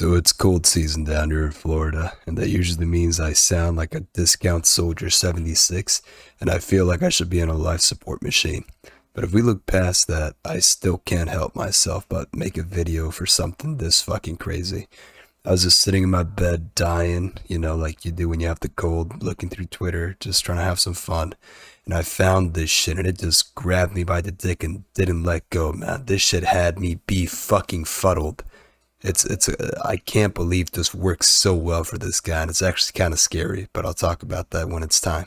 So it's cold season down here in Florida, and that usually means I sound like a discount soldier 76, and I feel like I should be on a life support machine. But if we look past that, I still can't help myself but make a video for something this fucking crazy. I was just sitting in my bed dying, like you do when you have the cold, looking through Twitter, just trying to have some fun. And I found this shit and it just grabbed me by the dick and didn't let go, man. This shit had me be fucking fuddled. I can't believe this works so well for this guy, and it's actually kind of scary, but I'll talk about that when it's time.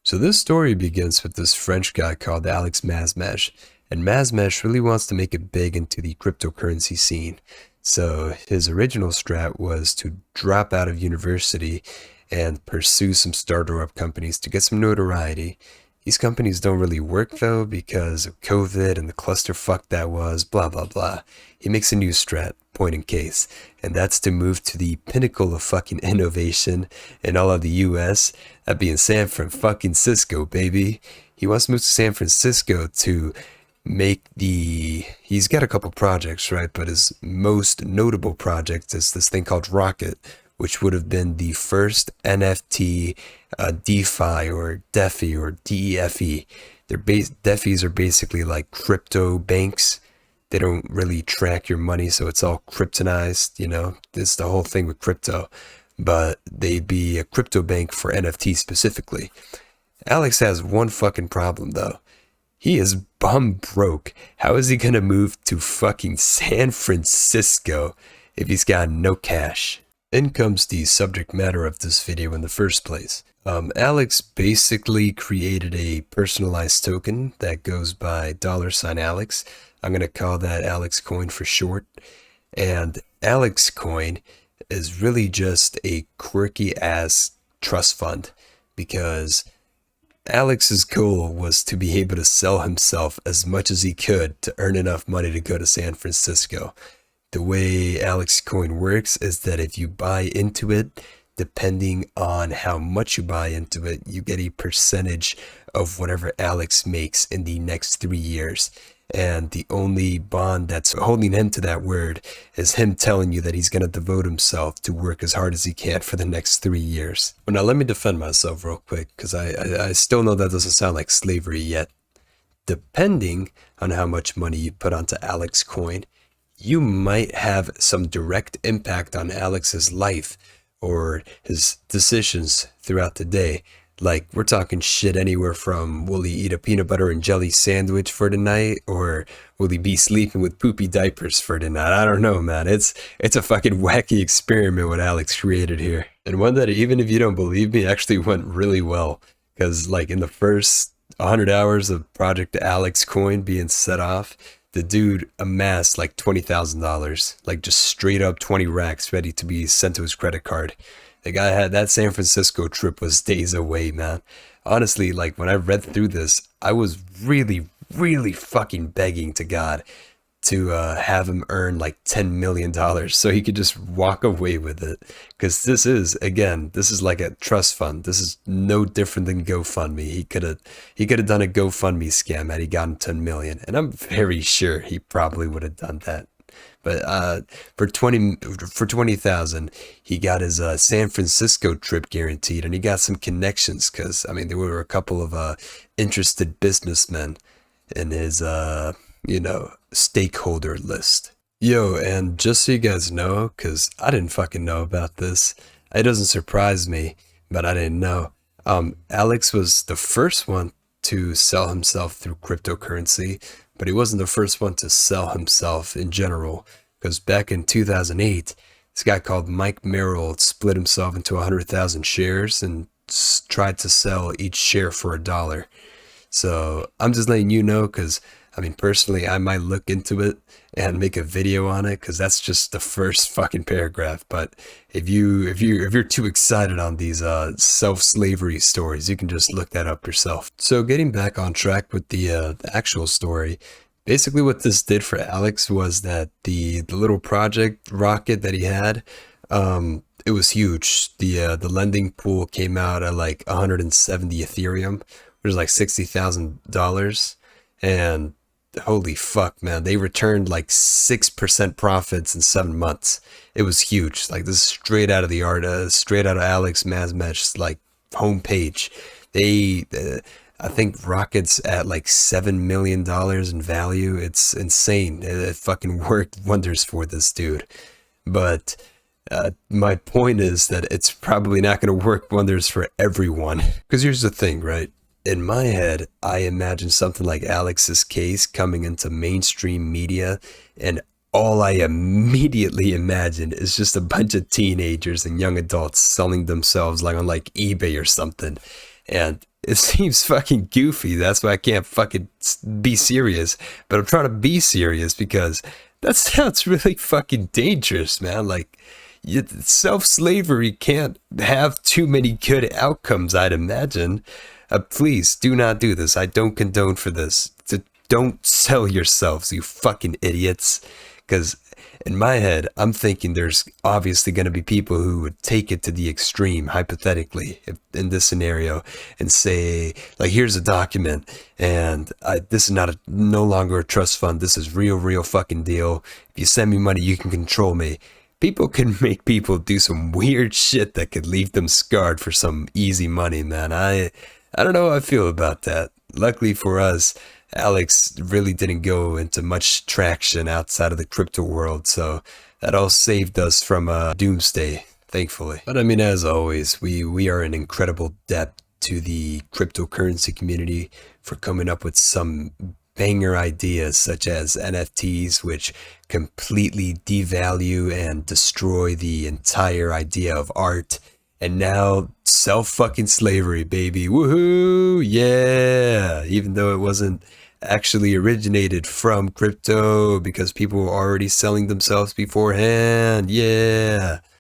So this story begins with this French guy called Alex Mazmesh, and Mazmesh really wants to make it big into the cryptocurrency scene. So his original strat was to drop out of university and pursue some startup companies to get some notoriety. These companies don't really work though because of COVID and the clusterfuck that was, blah blah blah. He makes a new strat, point in case, and that's to move to the pinnacle of fucking innovation in all of the US, that being San Francisco, baby. He wants to move to San Francisco to he's got a couple projects, right? But his most notable project is this thing called Rocket, which would have been the first NFT DeFi or DeFi or DEFE. DeFis are basically like crypto banks. They don't really track your money, so it's all kryptonized, This is the whole thing with crypto. But they'd be a crypto bank for NFT specifically. Alex has one fucking problem though. He is bum broke. How is he gonna move to fucking San Francisco if he's got no cash? In comes the subject matter of this video in the first place. Alex basically created a personalized token that goes by $Alex. I'm going to call that Alex Coin for short. And Alex Coin is really just a quirky ass trust fund because Alex's goal was to be able to sell himself as much as he could to earn enough money to go to San Francisco. The way Alex Coin works is that if you buy into it, depending on how much you buy into it, you get a percentage of whatever Alex makes in the next 3 years. And the only bond that's holding him to that word is him telling you that he's going to devote himself to work as hard as he can for the next 3 years. Well, now let me defend myself real quick, because I still know that doesn't sound like slavery yet. Depending on how much money you put onto Alex Coin, you might have some direct impact on Alex's life or his decisions throughout the day. Like, we're talking shit anywhere from will he eat a peanut butter and jelly sandwich for the night, or will he be sleeping with poopy diapers for the night? I don't know, man. It's a fucking wacky experiment what Alex created here. And one that, even if you don't believe me, actually went really well. Because like in the first 100 hours of Project Alex Coin being set off, the dude amassed like $20,000, like just straight up 20 racks ready to be sent to his credit card. The guy had that San Francisco trip was days away, man. Honestly, like when I read through this, I was really, really fucking begging to God to have him earn like $10 million so he could just walk away with it. Because this is like a trust fund. This is no different than GoFundMe. He could have done a GoFundMe scam had he gotten 10 million. And I'm very sure he probably would have done that. But for 20,000, he got his San Francisco trip guaranteed, and he got some connections because there were a couple of interested businessmen in his stakeholder list. Yo, and just so you guys know, because I didn't fucking know about this, it doesn't surprise me, but I didn't know. Alex was the first one to sell himself through cryptocurrency, but he wasn't the first one to sell himself in general, because back in 2008, this guy called Mike Merrill split himself into 100,000 shares and tried to sell each share for $1. So I'm just letting you know, because personally, I might look into it and make a video on it, because that's just the first fucking paragraph. But if you're too excited on these self-slavery stories, you can just look that up yourself. So getting back on track with the actual story, basically what this did for Alex was that the little project Rocket that he had, it was huge. The lending pool came out at like 170 Ethereum, which is like $60,000, and Holy fuck, man. They returned like 6% profits in 7 months. It was huge. Like, this is straight out of the art, straight out of Alex Mazmech's like homepage. They, I think Rocket's at like $7 million in value. It's insane. It fucking worked wonders for this dude. But my point is that it's probably not going to work wonders for everyone. Because here's the thing, right? In my head, I imagine something like Alex's case coming into mainstream media, and all I immediately imagine is just a bunch of teenagers and young adults selling themselves like on like eBay or something. And it seems fucking goofy. That's why I can't fucking be serious. But I'm trying to be serious because that sounds really fucking dangerous, man. Like, self-slavery can't have too many good outcomes, I'd imagine. Please do not do this. I don't condone for this. Don't sell yourselves, you fucking idiots. Because in my head, I'm thinking there's obviously going to be people who would take it to the extreme, hypothetically, if, in this scenario, and say, like, here's a document, and this is not no longer a trust fund. This is real fucking deal. If you send me money, you can control me. People can make people do some weird shit that could leave them scarred for some easy money, man. I don't know how I feel about that. Luckily for us, Alex really didn't go into much traction outside of the crypto world, so that all saved us from doomsday, thankfully. But I mean, as always, we are an incredible debt to the cryptocurrency community for coming up with some banger ideas such as NFTs, which completely devalue and destroy the entire idea of art. And now self fucking slavery, baby. Woohoo! Yeah! Even though it wasn't actually originated from crypto because people were already selling themselves beforehand. Yeah!